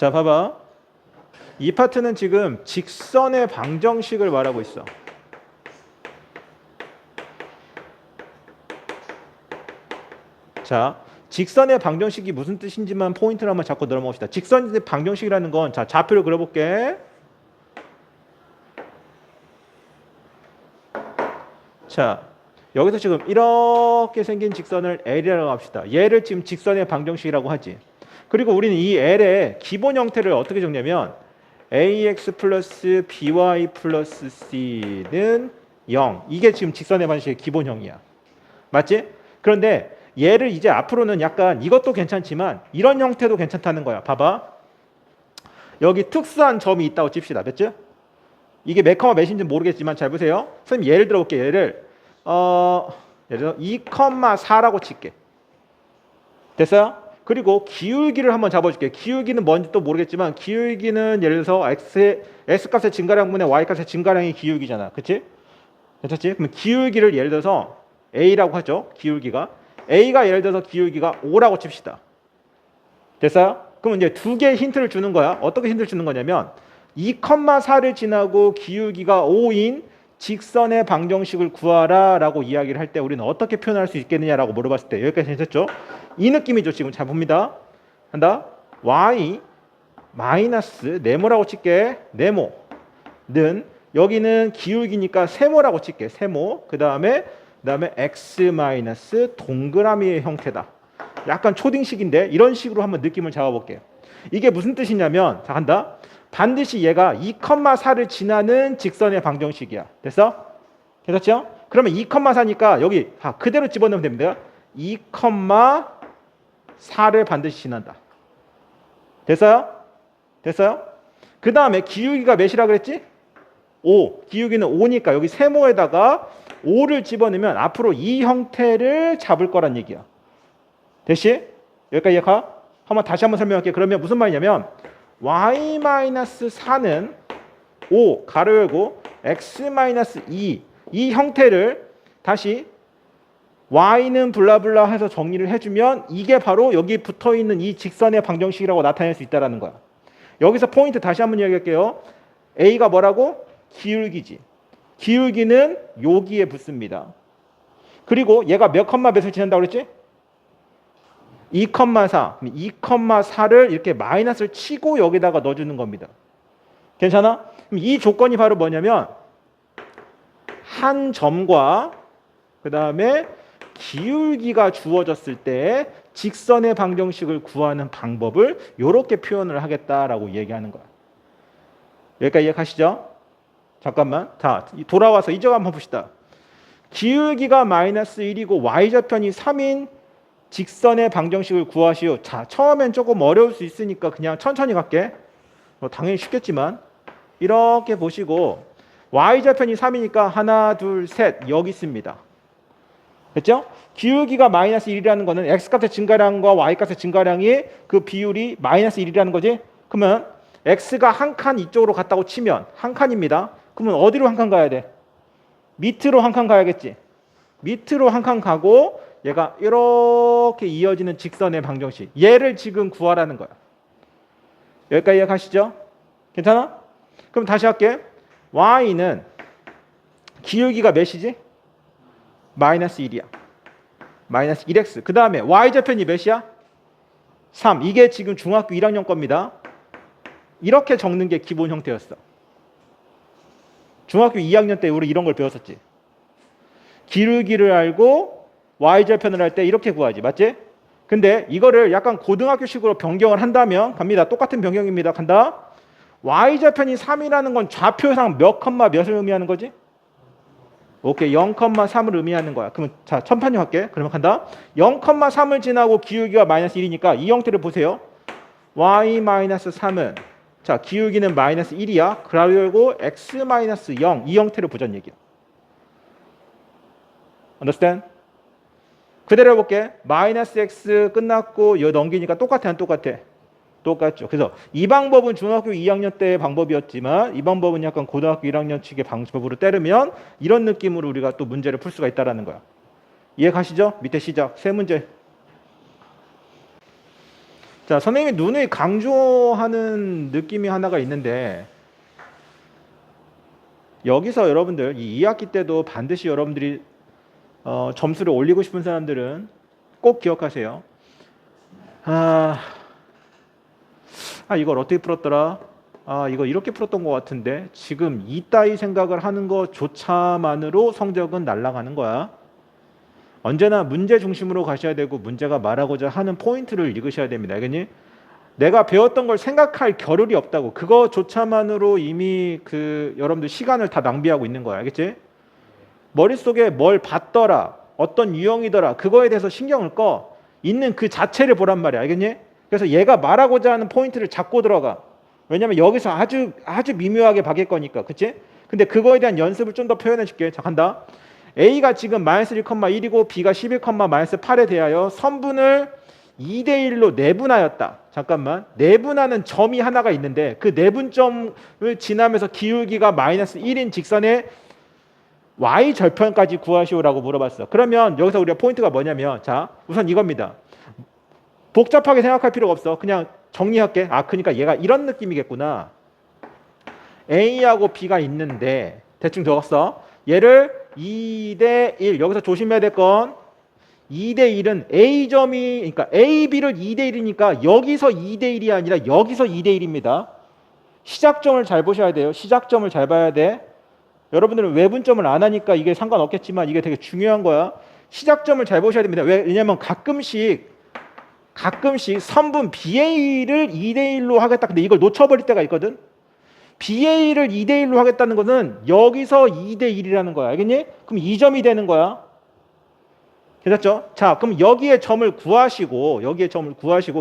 자, 봐봐. 이 파트는 지금 직선의 방정식을 말하고 있어. 자, 직선의 방정식이 무슨 뜻인지만 포인트를 한번 잡고 넘어갑시다. 직선의 방정식이라는 건, 자, 좌표를 그려볼게. 자, 여기서 지금 이렇게 생긴 직선을 L이라고 합시다. 얘를 지금 직선의 방정식이라고 하지. 그리고 우리는 이 L의 기본 형태를 어떻게 적냐면 ax 플러스 by 플러스 c는 0. 이게 지금 직선의 방정식의 기본형이야. 맞지? 그런데 얘를 이제 앞으로는 약간 이것도 괜찮지만 이런 형태도 괜찮다는 거야. 봐봐. 여기 특수한 점이 있다고 칩시다. 됐죠? 이게 몇 컴마 몇인지 모르겠지만 잘 보세요. 선생님 예를 들어볼게. 예를 들어 2,4라고 칠게. 됐어요? 그리고 기울기를 한번 잡아줄게. 기울기는 뭔지 또 모르겠지만 기울기는 예를 들어서 S값의 증가량분의 Y값의 증가량이 기울기잖아. 그치? 괜찮지? 그럼 기울기를 예를 들어서 A라고 하죠. 기울기가. A가 예를 들어서 기울기가 5라고 칩시다. 됐어요? 그럼 이제 두 개의 힌트를 주는 거야. 어떻게 힌트를 주는 거냐면 2,4를 지나고 기울기가 5인 직선의 방정식을 구하라 라고 이야기를 할 때 우리는 어떻게 표현할 수 있겠느냐라고 물어봤을 때 여기까지 괜찮죠? 이 느낌이죠. 지금 잘 봅니다. 한다. y 마이너스 네모라고 칠게. 네모는 여기는 기울기니까 세모라고 칠게. 세모. 그 다음에 x 마이너스 동그라미의 형태다. 약간 초딩식인데 이런 식으로 한번 느낌을 잡아볼게요. 이게 무슨 뜻이냐면 자 한다. 반드시 얘가 2,4를 지나는 직선의 방정식이야. 됐어? 됐었죠? 그러면 2,4니까 여기 그대로 집어넣으면 됩니다. 2,4를 반드시 지난다. 됐어요? 됐어요? 그 다음에 기울기가 몇이라 그랬지? 5. 기울기는 5니까 여기 세모에다가 5를 집어넣으면 앞으로 이 형태를 잡을 거란 얘기야. 됐지? 여기까지 이해가? 다시 한번 설명할게. 그러면 무슨 말이냐면 y-4는 5 가로 열고 x-2 이 형태를 다시 y는 블라블라 해서 정리를 해주면 이게 바로 여기 붙어있는 이 직선의 방정식이라고 나타낼 수 있다는 거야. 여기서 포인트 다시 한번 이야기할게요. a가 뭐라고? 기울기지. 기울기는 여기에 붙습니다. 그리고 얘가 몇 컴마 몇을 지난다고 그랬지? 2,4. 2,4를 이렇게 마이너스를 치고 여기다가 넣어주는 겁니다. 괜찮아? 이 조건이 바로 뭐냐면 한 점과 그 다음에 기울기가 주어졌을 때 직선의 방정식을 구하는 방법을 이렇게 표현을 하겠다라고 얘기하는 거야. 여기까지 이해하시죠? 잠깐만. 자, 돌아와서 이쪽 한번 봅시다. 기울기가 마이너스 1이고 y좌편이 3인 직선의 방정식을 구하시오. 자, 처음엔 조금 어려울 수 있으니까 그냥 천천히 갈게. 당연히 쉽겠지만 이렇게 보시고 y좌편이 3이니까 하나, 둘, 셋 여기 있습니다. 됐죠? 기울기가 마이너스 1이라는 거는 x값의 증가량과 y값의 증가량이 그 비율이 마이너스 1이라는 거지? 그러면 x가 한 칸 이쪽으로 갔다고 치면 한 칸입니다. 그러면 어디로 한 칸 가야 돼? 밑으로 한 칸 가야겠지? 밑으로 한 칸 가고 얘가 이렇게 이어지는 직선의 방정식 얘를 지금 구하라는 거야. 여기까지 이해가시죠? 괜찮아? 그럼 다시 할게. y는 기울기가 몇이지? 마이너스 1이야. 마이너스 1x. 그 다음에 y좌편이 몇이야? 3. 이게 지금 중학교 1학년 겁니다. 이렇게 적는 게 기본 형태였어. 중학교 2학년 때 우리 이런 걸 배웠었지. 기울기를 알고 y좌편을 할 때 이렇게 구하지. 맞지? 근데 이거를 약간 고등학교식으로 변경을 한다면 갑니다. 똑같은 변경입니다. 간다. y좌편이 3이라는 건 좌표상 몇 컴마 몇을 의미하는 거지? 오케이. 0,3을 의미하는 거야. 그러면 자, 천판이 할게. 그러면 간다. 0,3을 지나고 기울기가 마이너스 1이니까 이 형태를 보세요. y-3은 자, 기울기는 마이너스 1이야. 그러고 x-0 이 형태를 보자는 얘기야. understand? 그대로 해볼게. 마이너스 x 끝났고 여 넘기니까 똑같아 안 똑같아? 똑같죠. 그래서 이 방법은 중학교 2학년 때의 방법이었지만 이 방법은 약간 고등학교 1학년 측의 방법으로 때르면 이런 느낌으로 우리가 또 문제를 풀 수가 있다는 거야. 이해 가시죠? 밑에 시작. 세 문제. 자, 선생님이 누누이 강조하는 느낌이 하나가 있는데 여기서 여러분들 이 2학기 때도 반드시 여러분들이 점수를 올리고 싶은 사람들은 꼭 기억하세요. 이걸 어떻게 풀었더라? 이거 이렇게 풀었던 것 같은데 지금 이따위 생각을 하는 것조차만으로 성적은 날아가는 거야. 언제나 문제 중심으로 가셔야 되고 문제가 말하고자 하는 포인트를 읽으셔야 됩니다. 알겠니? 내가 배웠던 걸 생각할 겨를이 없다고. 그거조차만으로 이미 여러분들 시간을 다 낭비하고 있는 거야. 알겠지? 머릿속에 뭘 봤더라, 어떤 유형이더라, 그거에 대해서 신경을 꺼. 있는 그 자체를 보란 말이야. 알겠니? 그래서 얘가 말하고자 하는 포인트를 잡고 들어가. 왜냐면 여기서 아주 미묘하게 박일 거니까. 그치? 근데 그거에 대한 연습을 좀 더 표현해 줄게. 자, 간다. A가 지금 마이너스 1,1이고 B가 11,-8에 대하여 선분을 2대1로 내분하였다. 잠깐만. 내분하는 점이 하나가 있는데 그 내분점을 지나면서 기울기가 마이너스 1인 직선의 y 절편까지 구하시오라고 물어봤어. 그러면 여기서 우리가 포인트가 뭐냐면 자, 우선 이겁니다. 복잡하게 생각할 필요가 없어. 그냥 정리할게. 그러니까 얘가 이런 느낌이겠구나. A하고 B가 있는데 대충 적었어. 얘를 2대1 여기서 조심해야 될 건 2대1은 A점이 그러니까 A, B를 2대1이니까 여기서 2대1이 아니라 여기서 2대1입니다. 시작점을 잘 보셔야 돼요. 시작점을 잘 봐야 돼. 여러분들은 외분점을 안 하니까 이게 상관없겠지만 이게 되게 중요한 거야. 시작점을 잘 보셔야 됩니다. 왜냐면 가끔씩 선분 BA를 2대1로 하겠다. 근데 이걸 놓쳐버릴 때가 있거든. BA를 2대1로 하겠다는 것은 여기서 2대1이라는 거야. 알겠니? 그럼 2점이 되는 거야. 괜찮죠? 자, 그럼 여기에 점을 구하시고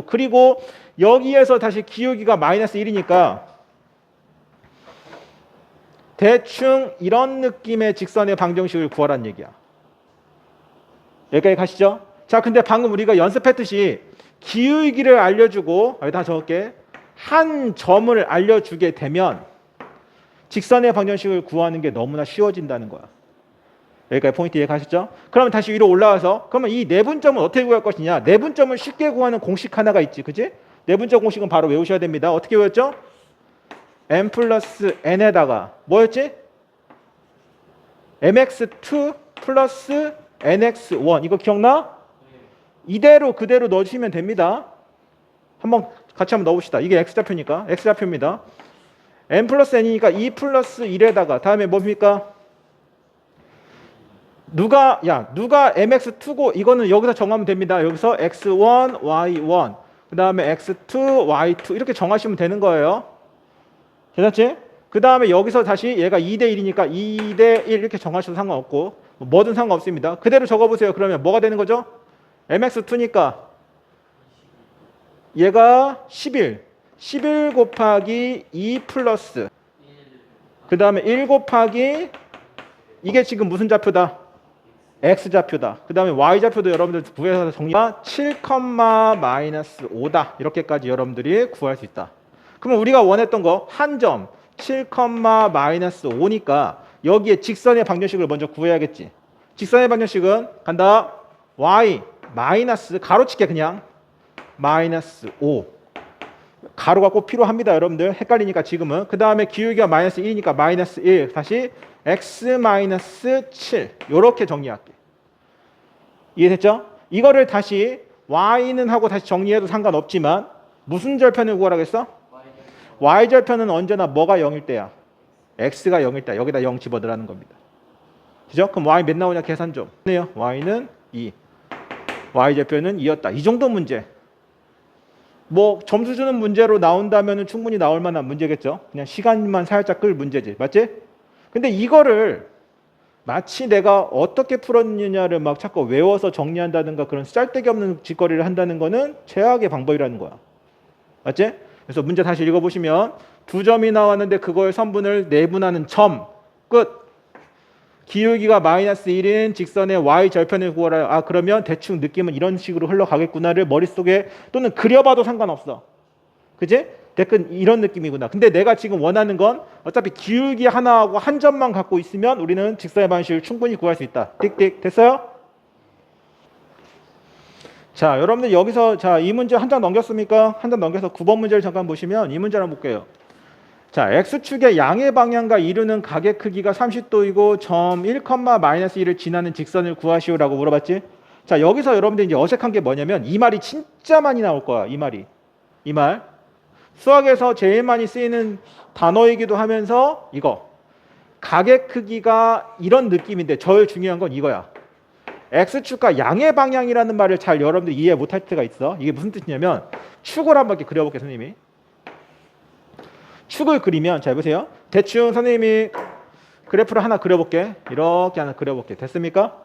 그리고 여기에서 다시 기울기가 마이너스 1이니까 대충 이런 느낌의 직선의 방정식을 구하라는 얘기야. 여기까지 가시죠? 자, 근데 방금 우리가 연습했듯이 기울기를 알려주고 여기다 적을게. 한 점을 알려주게 되면 직선의 방정식을 구하는 게 너무나 쉬워진다는 거야. 여기까지 포인트 이해가셨죠? 그러면 다시 위로 올라와서 그러면 이 내분점은 어떻게 구할 것이냐? 내분점을 쉽게 구하는 공식 하나가 있지. 그치? 내분점 공식은 바로 외우셔야 됩니다. 어떻게 외웠죠? m 플러스 n에다가 뭐였지? mx2 플러스 nx1 이거 기억나? 이대로 그대로 넣어주시면 됩니다. 같이 한번 넣어봅시다. 이게 x좌표니까 x좌표입니다. m 플러스 n이니까 2 플러스 1에다가 다음에 뭡니까? 누가 mx2고 이거는 여기서 정하면 됩니다. 여기서 x1, y1 그 다음에 x2, y2 이렇게 정하시면 되는 거예요. 괜찮지? 그 다음에 여기서 다시 얘가 2대1이니까 2대1 이렇게 정하셔도 상관없고 뭐든 상관없습니다. 그대로 적어보세요. 그러면 뭐가 되는 거죠? mx2니까 얘가 11 곱하기 2 플러스 그 다음에 1 곱하기 이게 지금 무슨 좌표다? x좌표다. 그 다음에 y좌표도 여러분들 구해서 정리가 7, 마이너스 5다. 이렇게까지 여러분들이 구할 수 있다. 그러면 우리가 원했던 거 한 점 7, 마이너스 5니까 여기에 직선의 방정식을 먼저 구해야겠지. 직선의 방정식은 간다. y 마이너스 가로칠게 그냥 마이너스 5 가로가 꼭 필요합니다. 여러분들 헷갈리니까 지금은. 그 다음에 기울기가 마이너스 1이니까 마이너스 1 다시 x 마이너스 7 이렇게 정리할게. 이해됐죠? 이거를 다시 y는 하고 다시 정리해도 상관없지만 무슨 절편을 구하라고 했어? y절편은 언제나 뭐가 0일 때야? x가 0일 때 여기다 0 집어넣으라는 겁니다. 그죠? 그럼 y 몇 나오냐 계산 좀. 네요. y는 2 y절편은 2였다. 이 정도 문제. 뭐 점수 주는 문제로 나온다면 충분히 나올 만한 문제겠죠. 그냥 시간만 살짝 끌 문제지. 맞지? 근데 이거를 마치 내가 어떻게 풀었느냐를 막 자꾸 외워서 정리한다든가 그런 짤데기 없는 짓거리를 한다는 거는 최악의 방법이라는 거야. 맞지? 그래서 문제 다시 읽어보시면 두 점이 나왔는데 그거의 선분을 내분하는 점 끝. 기울기가 마이너스 1인 직선의 y절편을 구하라. 그러면 대충 느낌은 이런 식으로 흘러가겠구나를 머릿속에 또는 그려봐도 상관없어. 그지? 댓글 이런 느낌이구나. 근데 내가 지금 원하는 건 어차피 기울기 하나하고 한 점만 갖고 있으면 우리는 직선의 방식을 충분히 구할 수 있다. 띡띡 됐어요? 자, 여러분들 여기서 자, 이 문제 한 장 넘겼습니까? 한 장 넘겨서 9번 문제를 잠깐 보시면 이 문제를 한번 볼게요. 자, x축의 양의 방향과 이루는 각의 크기가 30도이고 점 1, -1을 지나는 직선을 구하시오라고 물어봤지? 자, 여기서 여러분들 이제 어색한 게 뭐냐면 이 말이 진짜 많이 나올 거야. 이 말이. 이 말. 수학에서 제일 많이 쓰이는 단어이기도 하면서 이거. 각의 크기가 이런 느낌인데 제일 중요한 건 이거야. x축과 양의 방향이라는 말을 잘 여러분들 이해 못할 때가 있어. 이게 무슨 뜻이냐면 축을 한번 이렇게 그려볼게요, 선생님이. 축을 그리면 잘 보세요. 대충 선생님이 그래프를 하나 그려볼게. 이렇게 하나 그려볼게. 됐습니까?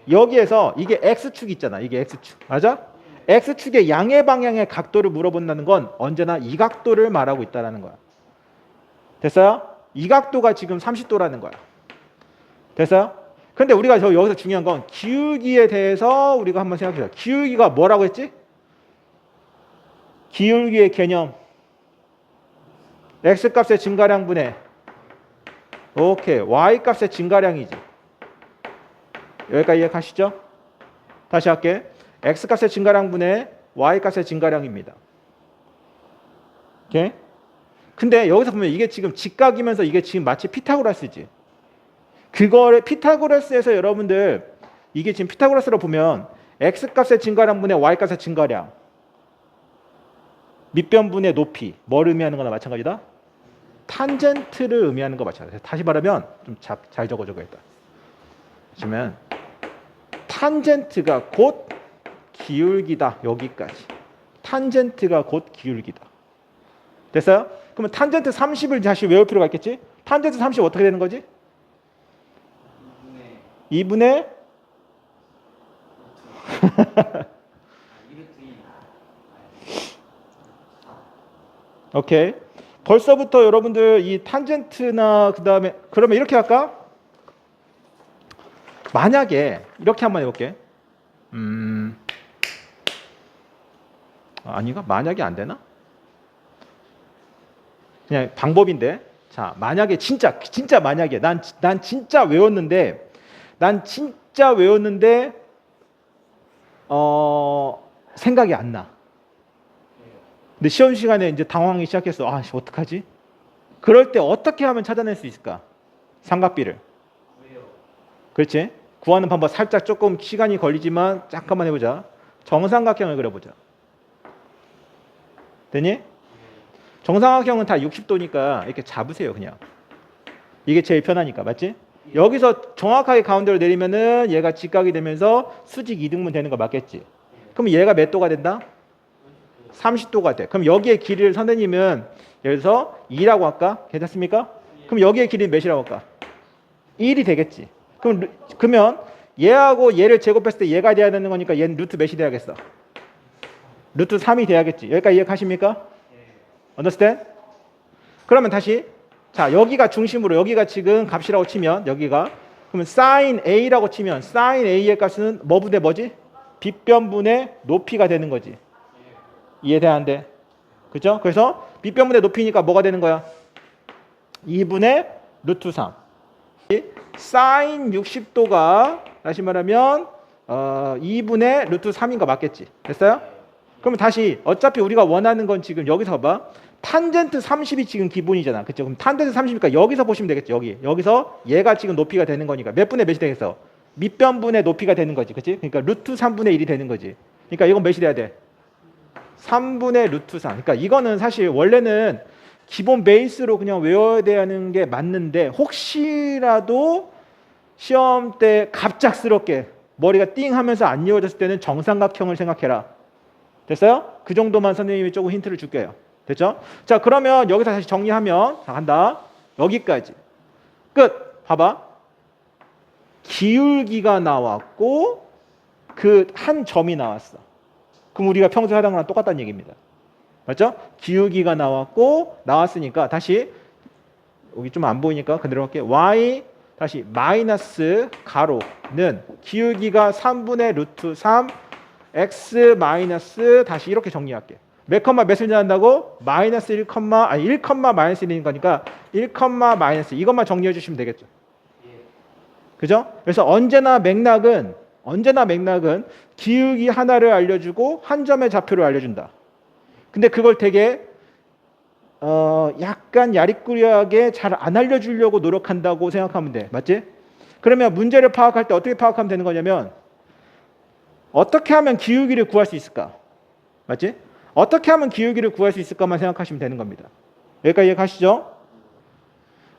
여기에서 이게 x축 있잖아. 이게 x축. 맞아? x축의 양의 방향의 각도를 물어본다는 건 언제나 이 각도를 말하고 있다는 거야. 됐어요? 이 각도가 지금 30도라는 거야. 됐어요? 근데 우리가 여기서 중요한 건 기울기에 대해서 우리가 한번 생각해보자. 기울기가 뭐라고 했지? 기울기의 개념. x값의 증가량분의 오케이 y값의 증가량이지. 여기까지 이해하시죠? 다시 할게. x값의 증가량분의 y값의 증가량입니다. 오케이? 근데 여기서 보면 이게 지금 직각이면서 이게 지금 마치 피타고라스지. 그거를 피타고라스에서 여러분들 이게 지금 피타고라스로 보면 x값의 증가량분의 y값의 증가량 밑변분의 높이 뭘 의미하는 거나 마찬가지다. 탄젠트를 의미하는 거 마찬가지다. 다시 말하면 좀 잘 적어줘야겠다. 그러면 탄젠트가 곧 기울기다. 여기까지. 탄젠트가 곧 기울기다. 됐어요? 그러면 탄젠트 30을 다시 외울 필요가 있겠지? 탄젠트 30 어떻게 되는 거지? 2분의 오케이. 벌써부터 여러분들 이 탄젠트나 그 다음에 그러면 이렇게 할까? 만약에 이렇게 한번 해볼게. 아니가? 만약에 안 되나? 그냥 방법인데. 자, 만약에 진짜 만약에 난 진짜 외웠는데 생각이 안 나. 근데 시험 시간에 이제 당황하기 시작했어. 아, 어떡하지? 그럴 때 어떻게 하면 찾아낼 수 있을까? 삼각비를. 그렇지? 구하는 방법 살짝 조금 시간이 걸리지만 잠깐만 해보자. 정삼각형을 그려보자. 되니? 정삼각형은 다 60도니까 이렇게 잡으세요, 그냥. 이게 제일 편하니까, 맞지? 여기서 정확하게 가운데로 내리면은 얘가 직각이 되면서 수직 이등분 되는 거 맞겠지? 그럼 얘가 몇 도가 된다? 30도가 돼. 그럼 여기에 길이를 선생님은 예를 들어서 2라고 할까? 괜찮습니까? 그럼 여기에 길이는 몇이라고 할까? 1이 되겠지. 그러면 얘하고 얘를 제곱했을 때 얘가 돼야 되는 거니까 얘는 루트 몇이 돼야겠어? 루트 3이 돼야겠지. 여기까지 이해하십니까? understand? 그러면 다시 자, 여기가 중심으로 여기가 지금 값이라고 치면 여기가 그러면 sin a라고 치면 sin a의 값은 뭐분의 뭐지? 빗변분의 높이가 되는 거지. 이해돼 안 돼? 그죠? 그래서 빗변분의 높이니까 뭐가 되는 거야? 2분의 루트 3. sin 60도가 다시 말하면 2분의 루트 3인 거 맞겠지? 됐어요? 그러면 다시 어차피 우리가 원하는 건 지금 여기서 봐봐. 탄젠트 30이 지금 기본이잖아. 그쵸? 그럼 탄젠트 30이니까 여기서 보시면 되겠죠. 여기서 얘가 지금 높이가 되는 거니까 몇 분의 몇이 되겠어? 밑변분의 높이가 되는 거지. 그치? 그러니까 루트 3분의 1이 되는 거지. 그러니까 이건 몇이 돼야 돼? 3분의 루트 3. 그러니까 이거는 사실 원래는 기본 베이스로 그냥 외워야 되는 게 맞는데 혹시라도 시험 때 갑작스럽게 머리가 띵 하면서 안 이어졌을 때는 정삼각형을 생각해라. 됐어요? 그 정도만 선생님이 조금 힌트를 줄게요. 됐죠? 자, 그러면 여기서 다시 정리하면 자, 간다. 여기까지. 끝. 봐봐. 기울기가 나왔고 그 한 점이 나왔어. 그럼 우리가 평소에 하던 거랑 똑같다는 얘기입니다. 맞죠? 기울기가 나왔으니까 다시 여기 좀 안 보이니까 그대로 할게요. y 다시 마이너스 가로는 기울기가 3분의 루트 3 x 마이너스 다시 이렇게 정리할게. 몇 컴마 몇을 지난다고? 마이너스 1 컴마 아니 1 컴마 마이너스 1인 거니까 1 컴마 마이너스 이것만 정리해 주시면 되겠죠. 그죠? 그래서 언제나 맥락은 언제나 맥락은 기울기 하나를 알려주고 한 점의 좌표를 알려준다. 근데 그걸 되게 약간 야리꾸리하게 잘 안 알려주려고 노력한다고 생각하면 돼. 맞지? 그러면 문제를 파악할 때 어떻게 파악하면 되는 거냐면 어떻게 하면 기울기를 구할 수 있을까? 맞지? 어떻게 하면 기울기를 구할 수 있을까만 생각하시면 되는 겁니다. 여기까지 이해가시죠?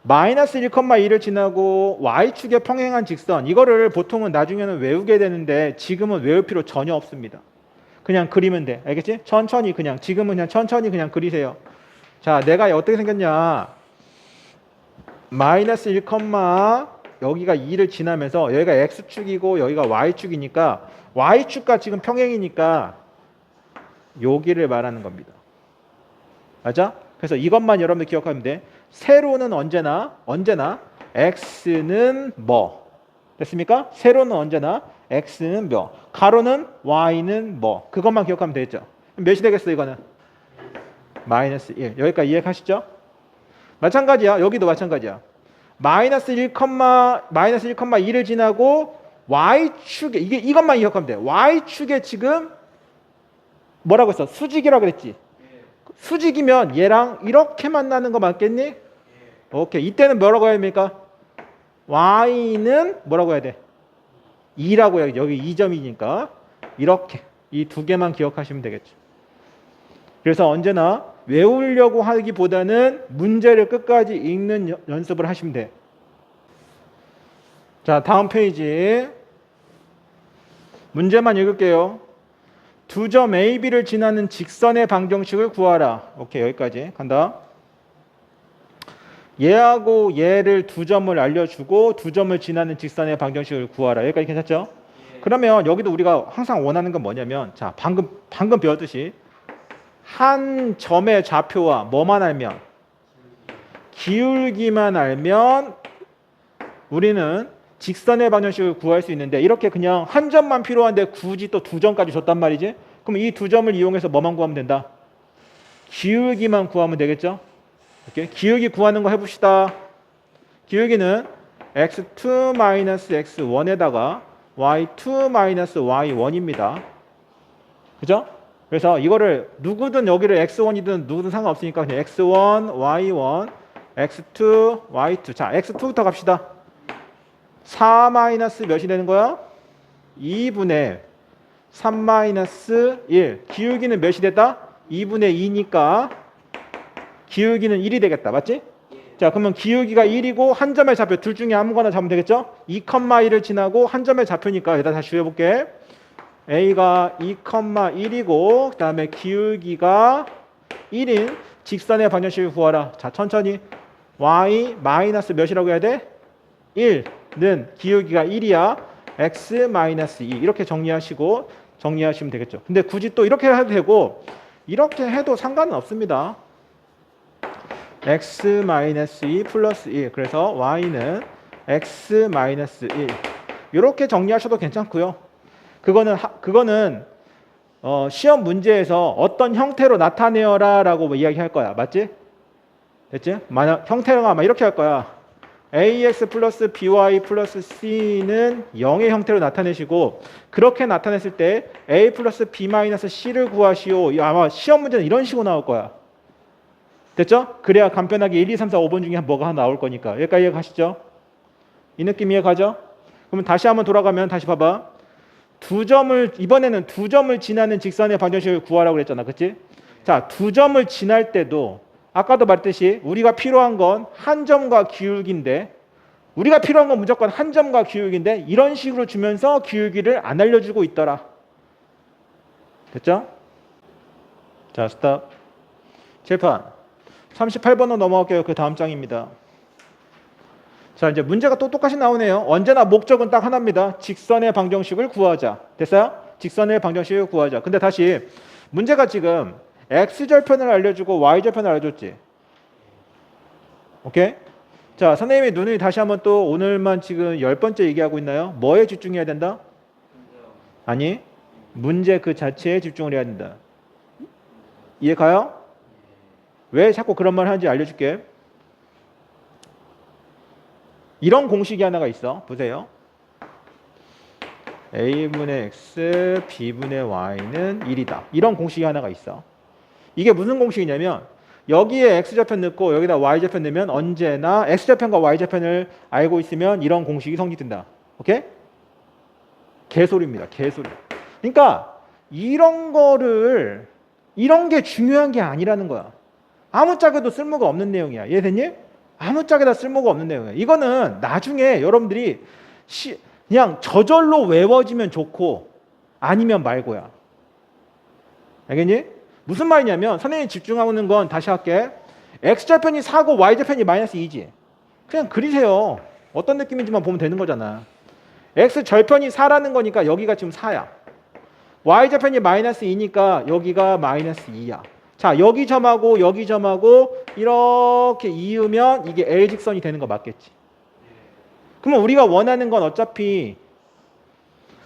마이너스 1,2를 지나고 y축에 평행한 직선, 이거를 보통은 나중에는 외우게 되는데 지금은 외울 필요 전혀 없습니다. 그냥 그리면 돼. 알겠지? 천천히 그냥 지금은 그냥 천천히 그냥 그리세요. 자, 내가 어떻게 생겼냐? 마이너스 1, 여기가 2를 지나면서 여기가 x축이고 여기가 y축이니까 y축과 지금 평행이니까 여기를 말하는 겁니다. 맞아? 그래서 이것만 여러분들 기억하면 돼. 세로는 언제나 x는 뭐? 됐습니까? 세로는 언제나 x는 뭐? 가로는 y는 뭐? 그것만 기억하면 되겠죠. 몇이 되겠어 이거는? 마이너스 1. 여기까지 이해하시죠? 마찬가지야. 여기도 마찬가지야. 마이너스 1,2를 지나고 y축에 이것만 기억하면 돼. y축에 지금 뭐라고 했어? 수직이라고 그랬지. 수직이면 얘랑 이렇게 만나는 거 맞겠니? 오케이. 이때는 뭐라고 해야 됩니까? y는 뭐라고 해야 돼? 2라고 해야 돼. 여기 2점이니까 이렇게 이 두 개만 기억하시면 되겠죠. 그래서 언제나 외우려고 하기보다는 문제를 끝까지 읽는 연습을 하시면 돼. 자, 다음 페이지 문제만 읽을게요. 두 점 A, B를 지나는 직선의 방정식을 구하라. 오케이, 여기까지 간다. 얘하고 얘를 두 점을 알려주고 두 점을 지나는 직선의 방정식을 구하라. 여기까지 괜찮죠? 그러면 여기도 우리가 항상 원하는 건 뭐냐면, 자, 방금 배웠듯이 한 점의 좌표와 뭐만 알면, 기울기만 알면 우리는 직선의 방정식을 구할 수 있는데, 이렇게 그냥 한 점만 필요한데 굳이 또 두 점까지 줬단 말이지. 그럼 이 두 점을 이용해서 뭐만 구하면 된다? 기울기만 구하면 되겠죠? 이렇게 기울기 구하는 거 해봅시다. 기울기는 x2-x1에다가 y2-y1입니다. 그죠? 그래서 이거를 누구든 여기를 x1이든 누구든 상관없으니까 그냥 x1, y1, x2, y2. 자, x2부터 갑시다. 4 마이너스 몇이 되는 거야? 2분의 3 마이너스 1. 기울기는 몇이 됐다? 2분의 2니까 기울기는 1이 되겠다. 맞지? 자, 그러면 기울기가 1이고 한 점의 좌표 둘 중에 아무거나 잡으면 되겠죠? 2,1을 지나고 한 점의 좌표니까 여기다 다시 줄여볼게. A가 2,1이고 그 다음에 기울기가 1인 직선의 방정식을 구하라. 자, 천천히. y 마이너스 몇이라고 해야 돼? 1는 기울기가 1이야. x 마이너스 2 이렇게 정리하시면 되겠죠. 근데 굳이 또 이렇게 해도 되고 이렇게 해도 상관은 없습니다. x 마이너스 2 플러스 1. 그래서 y는 x 마이너스 1. 이렇게 정리하셔도 괜찮고요. 그거는 시험 문제에서 어떤 형태로 나타내어라라고 뭐 이야기할 거야. 맞지? 됐지? 만약 형태가 아마 이렇게 할 거야. ax 플러스 by 플러스 c는 0의 형태로 나타내시고 그렇게 나타냈을 때 a 플러스 b 마이너스 c를 구하시오. 아마 시험 문제는 이런 식으로 나올 거야. 됐죠? 그래야 간편하게 1, 2, 3, 4, 5번 중에 뭐가 하나 나올 거니까. 여기까지 이해가시죠? 이 느낌 이해가죠? 그러면 다시 한번 돌아가면 다시 봐봐. 이번에는 두 점을 지나는 직선의 방정식을 구하라고 그랬잖아. 그치? 자, 두 점을 지날 때도 아까도 말했듯이 우리가 필요한 건 한 점과 기울기인데 우리가 필요한 건 무조건 한 점과 기울기인데 이런 식으로 주면서 기울기를 안 알려주고 있더라. 됐죠? 자, 스탑. 칠판 38번으로 넘어갈게요. 그 다음 장입니다. 자, 이제 문제가 또 똑같이 나오네요. 언제나 목적은 딱 하나입니다. 직선의 방정식을 구하자. 됐어요? 직선의 방정식을 구하자. 근데 다시 문제가 지금 x절편을 알려주고 y절편을 알려줬지. 오케이? 자, 선생님이 눈을 다시 한번 또 오늘만 지금 10번째 얘기하고 있나요? 뭐에 집중해야 된다? 아니, 문제 그 자체에 집중을 해야 된다. 이해 가요? 왜 자꾸 그런 말 하는지 알려줄게. 이런 공식이 하나가 있어. 보세요. a분의 x, b분의 y는 1이다. 이런 공식이 하나가 있어. 이게 무슨 공식이냐면 여기에 x좌편 넣고 여기다 y좌편 넣으면 언제나 x좌편과 y좌편을 알고 있으면 이런 공식이 성립된다. 오케이? 개소리입니다. 개소리. 그러니까 이런 게 중요한 게 아니라는 거야. 아무짝에도 쓸모가 없는 내용이야. 이해됐니? 아무짝에다 쓸모가 없는 내용이야. 이거는 나중에 여러분들이 그냥 저절로 외워지면 좋고 아니면 말고야. 알겠니? 무슨 말이냐면 선생님이 집중하는 건 다시 할게. x좌편이 4고 y좌편이 마이너스 2지. 그냥 그리세요. 어떤 느낌인지만 보면 되는 거잖아. x절편이 4라는 거니까 여기가 지금 4야. y좌편이 마이너스 2니까 여기가 마이너스 2야. 자, 여기 점하고 여기 점하고 이렇게 이으면 이게 L직선이 되는 거 맞겠지? 그러면 우리가 원하는 건 어차피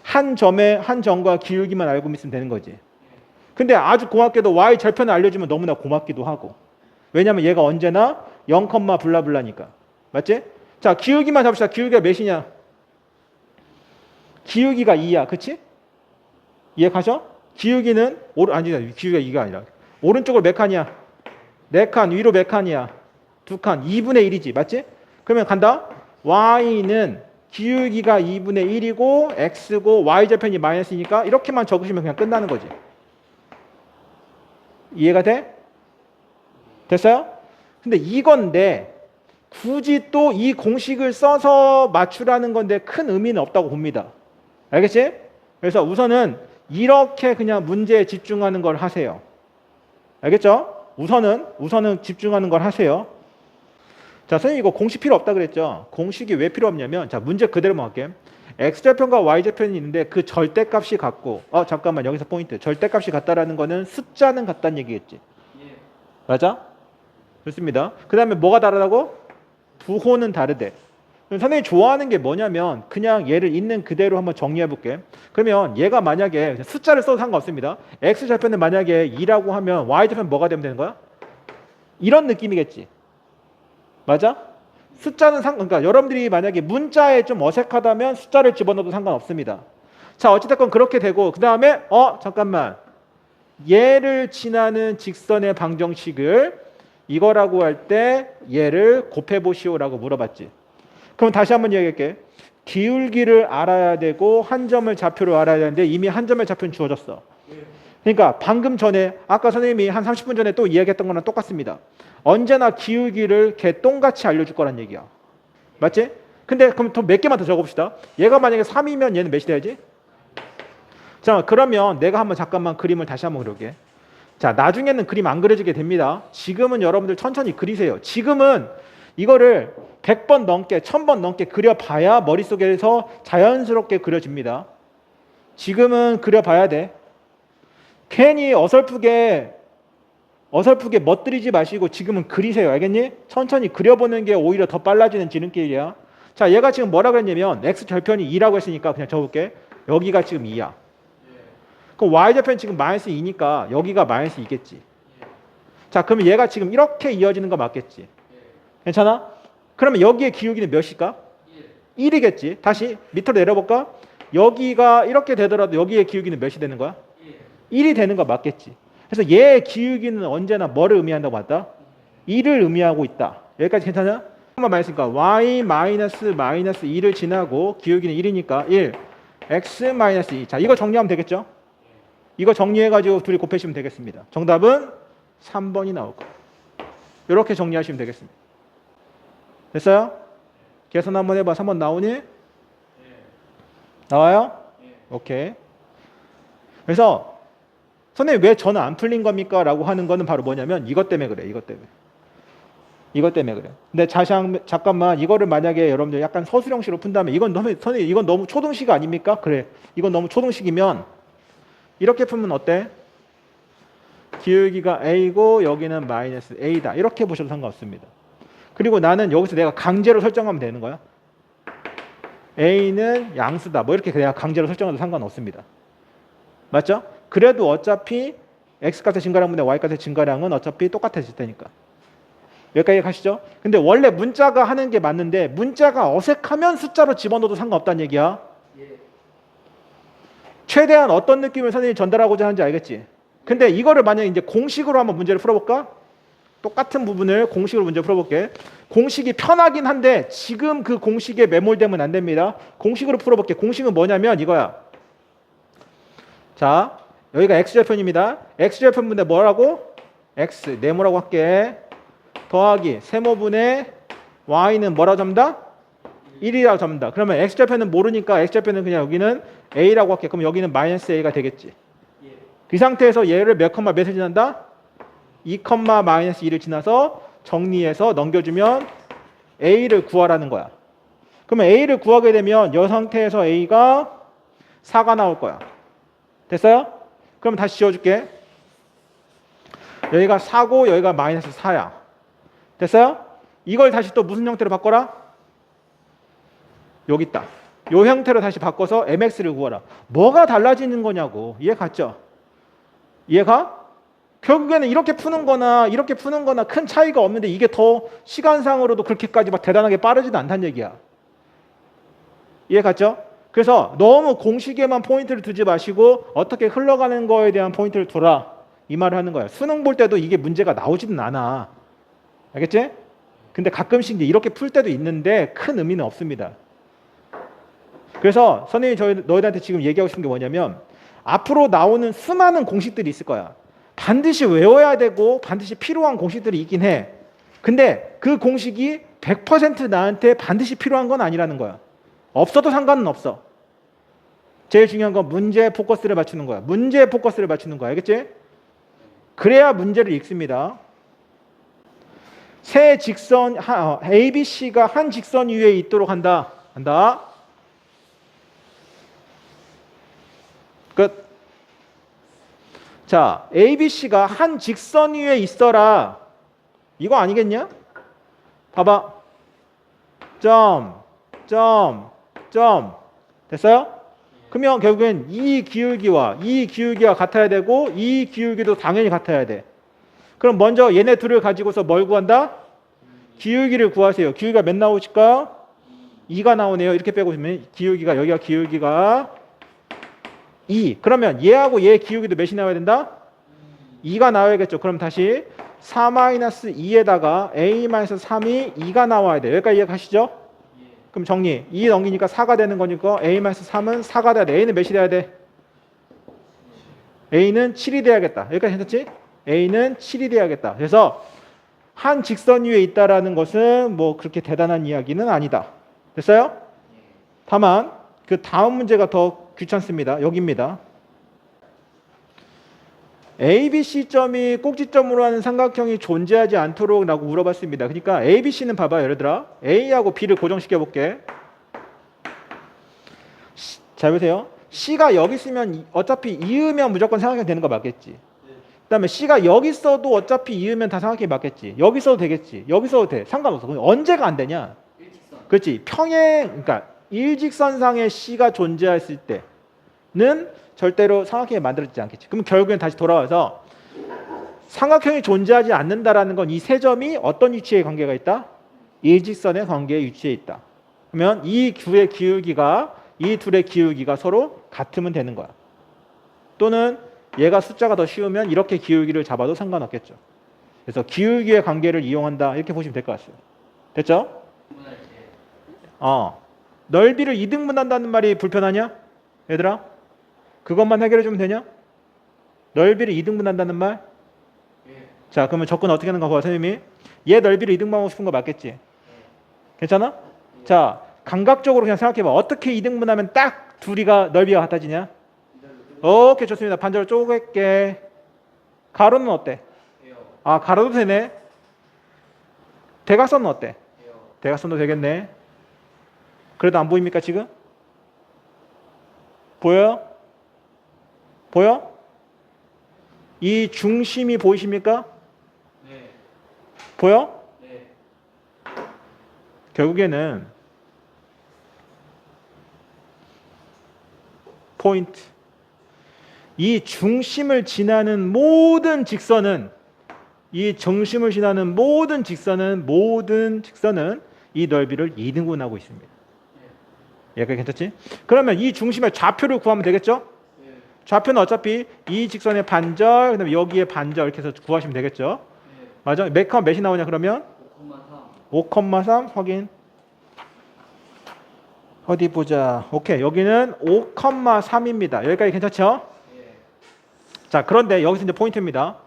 한 점과 기울기만 알고 있으면 되는 거지. 근데 아주 고맙게도 y절편을 알려주면 너무나 고맙기도 하고. 왜냐면 얘가 언제나 0, 블라블라니까. 맞지? 자, 기울기만 잡읍시다. 기울기가 몇이냐? 기울기가 2야. 그치? 이해 가셔? 기울기는 기울기가 2가 아니라 오른쪽으로 몇 칸이야? 4칸. 위로 몇 칸이야? 2칸. 2분의 1이지. 맞지? 그러면 간다. y는 기울기가 2분의 1이고 x고 y좌편이 마이너스니까 이렇게만 적으시면 그냥 끝나는 거지. 이해가 돼? 됐어요? 근데 이건데 굳이 또 이 공식을 써서 맞추라는 건데 큰 의미는 없다고 봅니다. 알겠지? 그래서 우선은 이렇게 그냥 문제에 집중하는 걸 하세요. 알겠죠? 우선은 집중하는 걸 하세요. 자, 선생님 이거 공식 필요 없다 그랬죠? 공식이 왜 필요 없냐면, 자, 문제 그대로만 할게. x좌편과 y좌편이 있는데 그 절대값이 같고, 잠깐만, 여기서 포인트. 절대값이 같다라는 거는 숫자는 같다는 얘기겠지? 맞아? 좋습니다. 그 다음에 뭐가 다르다고? 부호는 다르대. 선생님이 좋아하는 게 뭐냐면 그냥 얘를 있는 그대로 한번 정리해 볼게. 그러면 얘가 만약에 숫자를 써도 상관없습니다. x좌편은 만약에 2라고 하면 y좌편 뭐가 되면 되는 거야? 이런 느낌이겠지. 맞아? 숫자는 그러니까 여러분들이 만약에 문자에 좀 어색하다면 숫자를 집어넣어도 상관없습니다. 자, 어찌됐건 그렇게 되고 그 다음에 잠깐만, 얘를 지나는 직선의 방정식을 이거라고 할 때 얘를 곱해보시오라고 물어봤지. 그럼 다시 한번 얘기할게. 기울기를 알아야 되고 한 점을 좌표로 알아야 되는데 이미 한 점의 좌표는 주어졌어. 그러니까 방금 전에 아까 선생님이 한 30분 전에 또 이야기했던 거랑 똑같습니다. 언제나 기울기를 개똥같이 알려줄 거란 얘기야. 맞지? 근데 그럼 더 몇 개만 더 적어봅시다. 얘가 만약에 3이면 얘는 몇이 돼야지? 자, 그러면 내가 한번 잠깐만 그림을 다시 한번 그려볼게. 자, 나중에는 그림 안 그려지게 됩니다. 지금은 여러분들 천천히 그리세요. 지금은 이거를 100번 넘게 1000번 넘게 그려봐야 머릿속에서 자연스럽게 그려집니다. 지금은 그려봐야 돼. 괜히 어설프게 멋들이지 마시고 지금은 그리세요. 알겠니? 천천히 그려보는 게 오히려 더 빨라지는 지름길이야. 자, 얘가 지금 뭐라 그랬냐면 x절편이 2라고 했으니까 그냥 적을게. 여기가 지금 2야. 그럼 y절편 지금 마이너스 2니까 여기가 마이너스 2겠지. 자, 그러면 얘가 지금 이렇게 이어지는 거 맞겠지? 괜찮아? 그러면 여기에 기울기는 몇일까? 1이겠지. 다시 밑으로 내려볼까? 여기가 이렇게 되더라도 여기에 기울기는 몇이 되는 거야? 1이 되는 거 맞겠지. 그래서 얘의 기울기는 언제나 뭐를 의미한다고 봤다? 1을 의미하고 있다. 여기까지 괜찮아? 한번 말했으니까 y 마이너스 2를 지나고 기울기는 1이니까 1 x 마이너스 2. 자, 이거 정리하면 되겠죠? 이거 정리해가지고 둘이 곱해주시면 되겠습니다. 정답은 3번이 나올 거예요. 이렇게 정리하시면 되겠습니다. 됐어요? 계산 한번 해봐. 3번 나오니? 나와요? 오케이. 그래서 선생님 왜 저는 안 풀린 겁니까? 라고 하는 거는 바로 뭐냐면 이것 때문에 그래. 이것 때문에 그래. 근데 잠깐만, 이거를 만약에 여러분들 약간 서술형식으로 푼다면 선생님 이건 너무 초등식 아닙니까? 그래. 이건 너무 초등식이면 이렇게 풀면 어때? 기울기가 a고 여기는 마이너스 a다. 이렇게 보셔도 상관없습니다. 그리고 나는 여기서 내가 강제로 설정하면 되는 거야. a는 양수다. 뭐 이렇게 내가 강제로 설정해도 상관없습니다. 맞죠? 그래도 어차피 x값의 증가량분의 y값의 증가량은 어차피 똑같아질 테니까. 여기까지 가시죠? 근데 원래 문자가 하는 게 맞는데 문자가 어색하면 숫자로 집어넣어도 상관없다는 얘기야. 최대한 어떤 느낌을 선생님이 전달하고자 하는지 알겠지? 근데 이거를 만약에 이제 공식으로 한번 문제를 풀어볼까? 똑같은 부분을 공식으로 문제 풀어볼게. 공식이 편하긴 한데 지금 그 공식에 매몰되면 안 됩니다. 공식으로 풀어볼게. 공식은 뭐냐면 이거야. 자, 여기가 x절편입니다. x절편분의 뭐라고? x, 네모라고 할게. 더하기 세모분의 y는 뭐라고 잡는다? 1이라고 잡는다. 그러면 x절편은 모르니까 x절편은 그냥 여기는 a라고 할게. 그럼 여기는 마이너스 a가 되겠지. 그 상태에서 얘를 몇 컴마 몇을 지난다? 2, 마이너스 2를 지나서 정리해서 넘겨주면 a를 구하라는 거야. 그러면 a를 구하게 되면 이 상태에서 a가 4가 나올 거야. 됐어요? 그럼 다시 지워줄게. 여기가 4고 여기가 마이너스 4야. 됐어요? 이걸 다시 또 무슨 형태로 바꿔라? 여기 있다. 이 형태로 다시 바꿔서 mx를 구하라. 뭐가 달라지는 거냐고. 이해 갔죠? 이해가? 결국에는 이렇게 푸는 거나 이렇게 푸는 거나 큰 차이가 없는데 이게 더 시간상으로도 그렇게까지 막 대단하게 빠르지도 않다는 얘기야. 이해 갔죠? 그래서 너무 공식에만 포인트를 두지 마시고 어떻게 흘러가는 거에 대한 포인트를 두라. 이 말을 하는 거야. 수능 볼 때도 이게 문제가 나오지는 않아. 알겠지? 근데 가끔씩 이제 이렇게 풀 때도 있는데 큰 의미는 없습니다. 그래서 선생님이 너희들한테 지금 얘기하고 싶은 게 뭐냐면 앞으로 나오는 수많은 공식들이 있을 거야. 반드시 외워야 되고 반드시 필요한 공식들이 있긴 해. 근데 그 공식이 100% 나한테 반드시 필요한 건 아니라는 거야. 없어도 상관은 없어. 제일 중요한 건 문제에 포커스를 맞추는 거야. 문제에 포커스를 맞추는 거야. 알겠지? 그래야 문제를 읽습니다. 세 직선 A, B, C가 한 직선 위에 있도록 한다. 끝. 자, A, B, C가 한 직선 위에 있어라. 이거 아니겠냐? 봐봐. 점. 됐어요? 그러면 결국엔 이 기울기와 같아야 되고 이 기울기도 당연히 같아야 돼. 그럼 먼저 얘네 둘을 가지고서 뭘 구한다? 기울기를 구하세요. 기울기가 몇 나오실까? 2가 나오네요. 이렇게 빼고 보면 여기가 기울기가 2. 그러면 얘하고 얘 기울기도 몇이 나와야 된다? 2가 나와야겠죠. 그럼 다시 4-2에다가 a-3이 2가 나와야 돼. 여기까지 이해가시죠? 그럼 정리. 2 넘기니까 4가 되는 거니까 a-3은 4가 돼야 돼. a는 몇이 돼야 돼? a는 7이 돼야겠다. 여기까지 괜찮지? a는 7이 돼야겠다. 그래서 한 직선 위에 있다라는 것은 뭐 그렇게 대단한 이야기는 아니다. 됐어요? 다만 그 다음 문제가 더 귀찮습니다. 여기입니다. A, B, C점이 꼭지점으로 하는 삼각형이 존재하지 않도록 라고 물어봤습니다. 그러니까 A, B, C는 봐봐. 예를 들어 A하고 B를 고정시켜 볼게. 잘 보세요. C가 여기 있으면 어차피 이으면 무조건 삼각형 되는 거 맞겠지. 그 다음에 C가 여기 있어도 어차피 이으면 다 삼각형이 맞겠지. 여기 있어도 되겠지. 여기 있어도 돼. 상관없어. 그럼 언제가 안 되냐? 일직선. 그렇지. 그러니까 일직선상에 C가 존재했을 때는 절대로 삼각형이 만들어지지 않겠지. 그럼 결국엔 다시 돌아와서 삼각형이 존재하지 않는다라는 건 이 세 점이 어떤 위치에 관계가 있다? 일직선의 관계에 위치해 있다. 그러면 이 둘의 기울기가 서로 같으면 되는 거야. 또는 얘가 숫자가 더 쉬우면 이렇게 기울기를 잡아도 상관없겠죠. 그래서 기울기의 관계를 이용한다 이렇게 보시면 될 것 같습니다. 됐죠? 넓이를 이등분한다는 말이 불편하냐? 얘들아? 그것만 해결해 주면 되냐? 넓이를 이등분한다는 말? 자, 그러면 접근 어떻게 하는가 봐. 선생님이 얘 넓이를 이등분하고 싶은 거 맞겠지? 괜찮아? 자, 감각적으로 그냥 생각해 봐. 어떻게 이등분하면 딱 둘이가 넓이가 같아지냐? 오케이, 좋습니다. 반절로 쪼갤게. 가로는 어때? 가로도 되네. 대각선은 어때? 대각선도 되겠네. 그래도 안 보입니까 지금? 보여요? 보여? 이 중심이 보이십니까? 네. 보여? 네. 결국에는 포인트. 이 중심을 지나는 모든 직선은 이 넓이를 2등분하고 있습니다. 얘가 괜찮지? 그러면 이 중심의 좌표를 구하면 되겠죠? 좌표는 어차피 이 직선의 반절, 그다음에 여기에 반절 이렇게 해서 구하시면 되겠죠. 맞아? 몇이 나오냐 그러면? 5,3 확인. 어디 보자. 오케이. 여기는 5,3입니다. 여기까지 괜찮죠? 자, 그런데 여기서 이제 포인트입니다.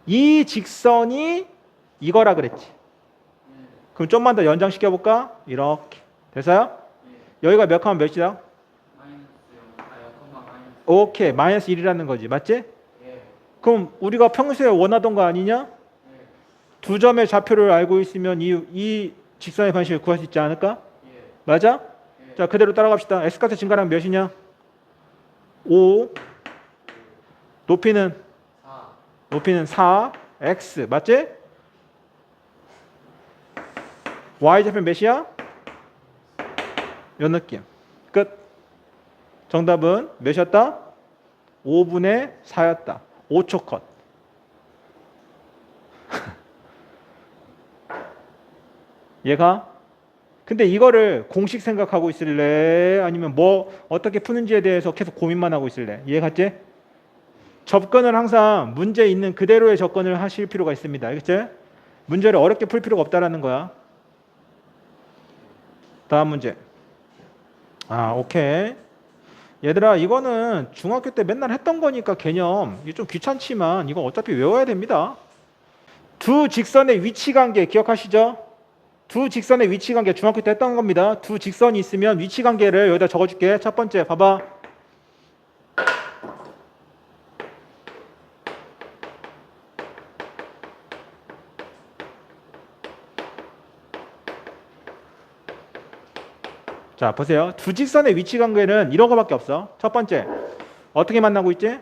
이 직선이 이거라 그랬지. 그럼 좀만 더 연장시켜 볼까? 이렇게. 됐어요? 여기가 몇 컴마 몇이다? 오케이. 마이너스 1이라는 거지. 맞지? 그럼 우리가 평소에 원하던 거 아니냐? 두 점의 좌표를 알고 있으면 이 직선의 방식을 구할 수 있지 않을까? 맞아? 자, 그대로 따라갑시다. x값의 증가량 몇이냐? 5. 높이는 4. x. 맞지? y좌표 몇이야? 요 느낌. 끝. 정답은 몇이었다? 5분의 4였다. 5초 컷. 얘가? 근데 이거를 공식 생각하고 있을래? 아니면 뭐 어떻게 푸는지에 대해서 계속 고민만 하고 있을래? 이해 갔지? 접근을 항상 문제 있는 그대로의 접근을 하실 필요가 있습니다. 알겠지? 문제를 어렵게 풀 필요가 없다라는 거야. 다음 문제. 오케이. 얘들아, 이거는 중학교 때 맨날 했던 거니까 개념. 이게 좀 귀찮지만 이거 어차피 외워야 됩니다. 두 직선의 위치 관계 기억하시죠? 두 직선의 위치 관계 중학교 때 했던 겁니다. 두 직선이 있으면 위치 관계를 여기다 적어줄게. 첫 번째 봐봐. 자, 보세요. 두 직선의 위치 관계는 이런 거밖에 없어. 첫 번째, 어떻게 만나고 있지?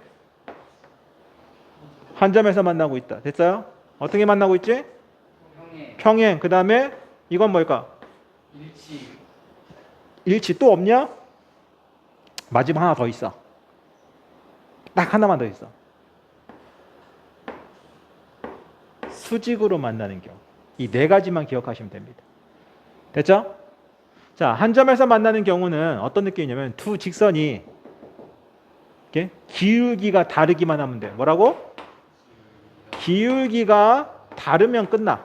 한 점에서 만나고 있다. 됐어요? 어떻게 만나고 있지? 평행. 그 다음에 이건 뭘까? 일치. 또 없냐? 마지막 하나 더 있어. 딱 하나만 더 있어. 수직으로 만나는 경우. 이 네 가지만 기억하시면 됩니다. 됐죠? 자, 한 점에서 만나는 경우는 어떤 느낌이냐면 두 직선이 이렇게 기울기가 다르기만 하면 돼. 뭐라고? 기울기가 다르면 끝나.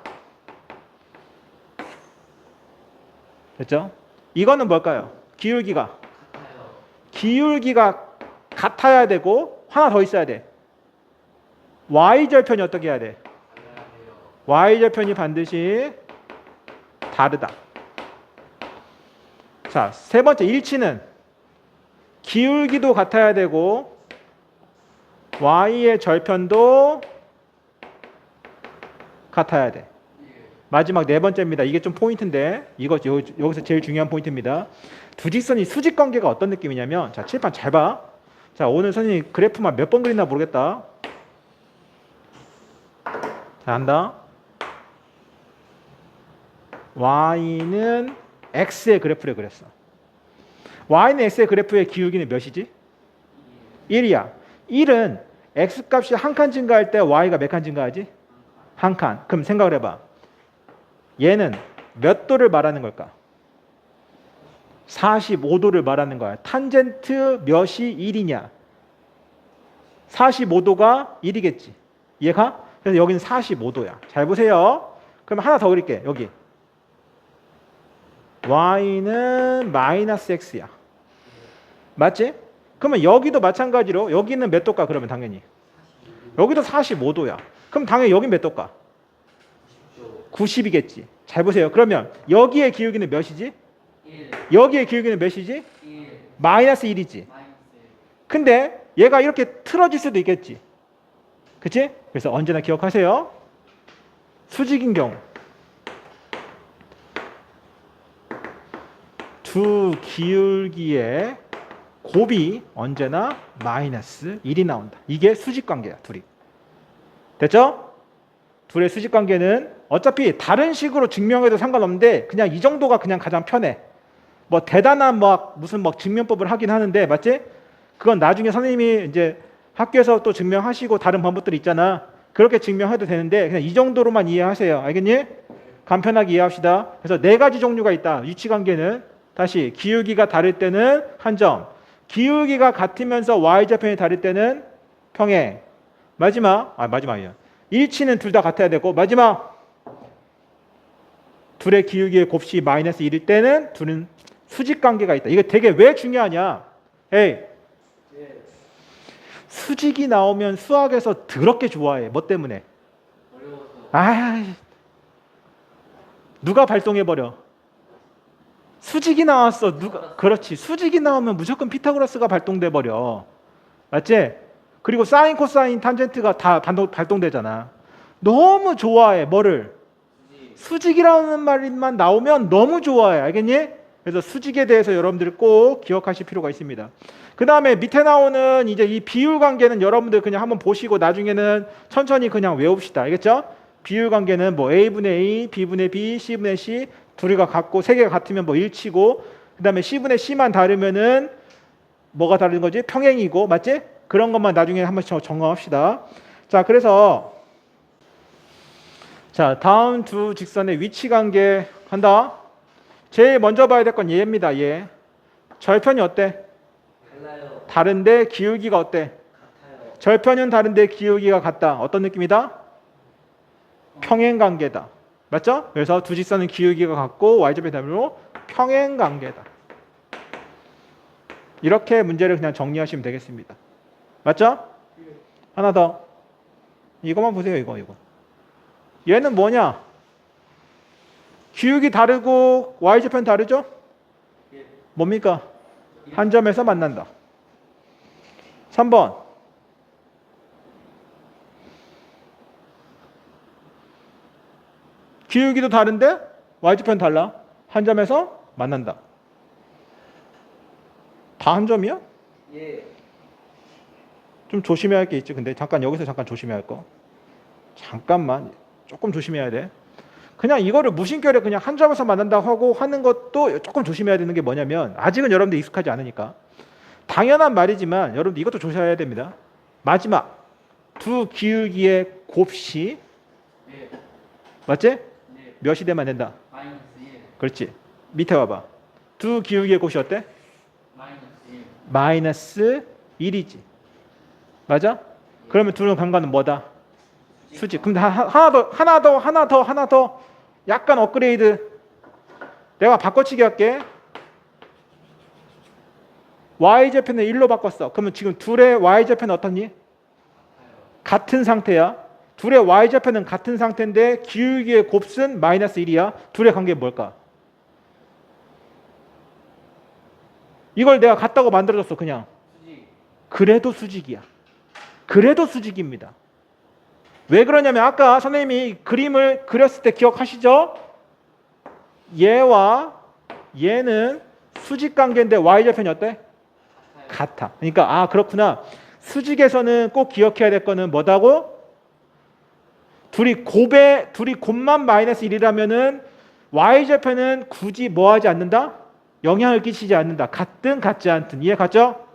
됐죠? 이거는 뭘까요? 기울기가 같아야 되고 하나 더 있어야 돼. y절편이 어떻게 해야 돼? y절편이 반드시 다르다. 자, 세 번째 일치는 기울기도 같아야 되고 y의 절편도 같아야 돼. 마지막 네 번째입니다. 이게 좀 포인트인데 이거 여기서 제일 중요한 포인트입니다. 두 직선이 수직 관계가 어떤 느낌이냐면 자, 칠판 잘 봐. 자, 오늘 선생님 그래프만 몇 번 그리나 모르겠다. 자, 한다. y는 x의 그래프를 그렸어. y는 x의 그래프의 기울기는 몇이지? 1이야. 1은 x값이 한 칸 증가할 때 y가 몇 칸 증가하지? 한 칸. 그럼 생각을 해봐. 얘는 몇 도를 말하는 걸까? 45도를 말하는 거야. 탄젠트 몇이 1이냐? 45도가 1이겠지. 이해가? 그래서 여기는 45도야. 잘 보세요. 그럼 하나 더 그릴게. 여기. y는 마이너스 x야. 맞지? 그러면 여기도 마찬가지로 여기는 몇 도일까? 그러면 당연히 여기도 45도야. 그럼 당연히 여긴 몇 도일까? 90이겠지. 잘 보세요. 그러면 여기의 기울기는 몇이지? 1. 여기의 기울기는 몇이지? 1. 마이너스 1이지. 근데 얘가 이렇게 틀어질 수도 있겠지. 그치? 그래서 언제나 기억하세요. 수직인 경우 두 기울기의 곱이 언제나 마이너스 1이 나온다. 이게 수직관계야. 둘이. 됐죠? 둘의 수직관계는 어차피 다른 식으로 증명해도 상관없는데 그냥 이 정도가 그냥 가장 편해. 뭐 대단한 무슨 증명법을 하긴 하는데 맞지? 그건 나중에 선생님이 이제 학교에서 또 증명하시고 다른 방법들이 있잖아. 그렇게 증명해도 되는데 그냥 이 정도로만 이해하세요. 알겠니? 간편하게 이해합시다. 그래서 네 가지 종류가 있다. 위치관계는 다시 기울기가 다를 때는 한 점, 기울기가 같으면서 y좌편이 다를 때는 평행. 마지막이야. 일치는 둘 다 같아야 되고 마지막 둘의 기울기의 곱이 마이너스 1일 때는 둘은 수직 관계가 있다. 이거 되게 왜 중요하냐? 에이, 수직이 나오면 수학에서 더럽게 좋아해. 뭐 때문에? 누가 발동해버려? 수직이 나왔어. 그렇지. 수직이 나오면 무조건 피타고라스가 발동돼 버려. 맞지? 그리고 사인, 코사인, 탄젠트가 다 발동되잖아. 너무 좋아해. 뭐를? 수직이라는 말만 나오면 너무 좋아해. 알겠니? 그래서 수직에 대해서 여러분들 꼭 기억하실 필요가 있습니다. 그 다음에 밑에 나오는 이제 이 비율 관계는 여러분들 그냥 한번 보시고 나중에는 천천히 그냥 외웁시다. 알겠죠? 비율 관계는 뭐 A분의 A, B분의 B, C분의 C 둘이가 같고 세 개가 같으면 뭐 일치고 그 다음에 C분의 C만 다르면은 뭐가 다른 거지? 평행이고 맞지? 그런 것만 나중에 한번 점검합시다. 자, 그래서 자, 다음 두 직선의 위치 관계 한다. 제일 먼저 봐야 될 건 얘입니다. 얘. 절편이 어때? 달라요. 다른데 기울기가 어때? 같아요. 절편은 다른데 기울기가 같다. 어떤 느낌이다? 평행 관계다. 맞죠? 그래서 두 직선은 기울기가 같고 y좌표의 답으로 평행 관계다. 이렇게 문제를 그냥 정리하시면 되겠습니다. 맞죠? 하나 더. 이거만 보세요. 이거. 얘는 뭐냐? 기울기 다르고 y좌표는 다르죠? 뭡니까? 한 점에서 만난다. 3번. 기울기도 다른데 y좌표는 달라. 한 점에서 만난다. 다 한 점이야? 예. 좀 조심해야 할 게 있지. 근데 여기서 잠깐 조심해야 할 거. 잠깐만. 조금 조심해야 돼. 그냥 이거를 무심결에 그냥 한 점에서 만난다고 하고 하는 것도 조금 조심해야 되는 게 뭐냐면 아직은 여러분들 익숙하지 않으니까 당연한 말이지만 여러분들 이것도 조심해야 됩니다. 마지막 두 기울기의 곱이 예. 맞지? 예. 몇이 되면 안 된다. 마이너스 1. 그렇지. 밑에 봐봐. 두 기울기의 곱이 어때? 마이너스 1. 마이너스 1이지. 맞아? 그러면 둘의 관계는 뭐다? 수직. 그럼 하나 더 약간 업그레이드. 내가 바꿔치기 할게. y좌표는 1로 바꿨어. 그러면 지금 둘의 y좌표는 어떻니? 같은 상태야. 둘의 y좌표는 같은 상태인데 기울기의 곱은 마이너스 1이야. 둘의 관계 뭘까? 이걸 내가 같다고 만들어줬어. 그냥. 수직. 그래도 수직이야. 그래도 수직입니다. 왜 그러냐면 아까 선생님이 그림을 그렸을 때 기억하시죠? 얘와 얘는 수직 관계인데 y좌편이 어때? 같아. 그러니까 그렇구나. 수직에서는 꼭 기억해야 될 거는 뭐다고? 둘이 곱만 마이너스 1이라면은 y좌편은 굳이 뭐 하지 않는다? 영향을 끼치지 않는다. 같든 같지 않든. 이해 갔죠?